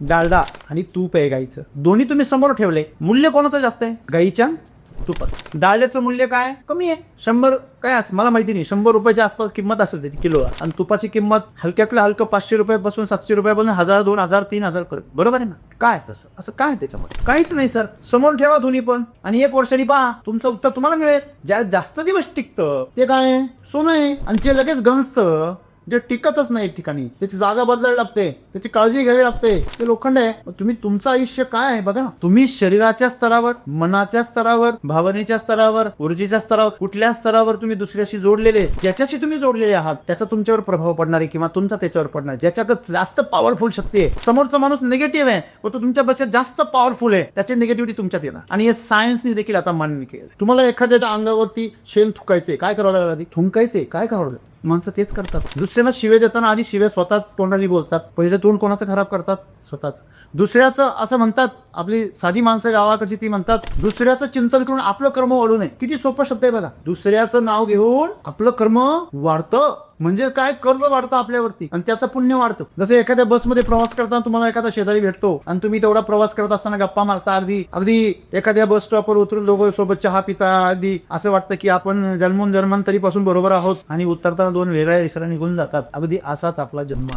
डालडा आणि तूप आहे गाईचं, दोन्ही तुम्ही समोर ठेवले, मूल्य कोणाचं जास्त आहे? गाईच्या तुपाचं. डाळ्याचं मूल्य काय कमी आहे, 100 काय असं मला माहिती नाही, 100 रुपयाच्या आसपास किंमत असेल त्याची किलो. आणि तुपाची किंमत हलक्यातलं हलकं 500 रुपयापासून 700 रुपयापासून 1000 2000 3000 करत. बरोबर आहे ना? काय तसं असं काय त्याच्यामध्ये? काहीच नाही सर. समोर ठेवा दोन्ही पण आणि 1 वर्षांनी पहा, तुमचं उत्तर तुम्हाला मिळेल. ज्या जास्त दिवस टिकतं ते काय सोनं आहे, आणि ते लगेच गंजतं जे टिकतच नाही एक ठिकाणी, त्याची जागा बदलायला लागते, त्याची काळजी घ्यावी लागते, ते लोखंड आहे. तुम्ही तुमचं आयुष्य काय आहे बघा. तुम्ही शरीराच्या स्तरावर, मनाच्या स्तरावर, भावनेच्या स्तरावर, ऊर्जेच्या स्तरावर, कुठल्या स्तरावर तुम्ही दुसऱ्याशी जोडलेले, ज्याच्याशी तुम्ही जोडलेले आहात त्याचा तुमच्यावर प्रभाव पडणार आहे किंवा तुमचा त्याच्यावर पडणार. ज्याच्याकडे जास्त पॉवरफुल शक्ती आहे, समोरचा माणूस निगेटिव्ह आहे व तो तुमच्यापेक्षा जास्त पॉवरफुल आहे, त्याची निगेटिव्हिटी तुमच्यात येणार. आणि हे सायन्सने देखील आता मान्य केलं. तुम्हाला एखाद्याच्या अंगावरती शेण थुकायचे, काय करावं लागलं आधी? थुंकायचे, काय करावं लागलं? माणसं तेच करतात. दुसऱ्याला शिवे देताना आधी शिवे स्वतःच तोंडाने बोलतात, पहिले तोंड कोणाचं खराब करतात? स्वतःच. दुसऱ्याचं असं म्हणतात, आपली साधी माणसं गावाकडची ती म्हणतात, दुसऱ्याचं चिंतन करून आपलं कर्म वाढू नये. किती सोपं शब्द आहे बघा. दुसऱ्याचं नाव घेऊन आपलं कर्म वाढतं, म्हणजे काय कर्ज वाढतं आपल्यावरती आणि त्याचं पुण्य वाढतं. जसं एखाद्या बसमध्ये प्रवास करताना तुम्हाला एखादा शेजारी भेटतो आणि तुम्ही तेवढा प्रवास करत असताना गप्पा मारता, अगदी एखाद्या बस स्टॉपवर उतरून दोघं सोबत चहा पिता, अगदी असं वाटतं की आपण जन्मोन जन्मांतरीपासून बरोबर आहोत, आणि उतरताना 2 वेगळ्या दिशेला निघून जातात. अगदी असाच आपला जन्म आहे.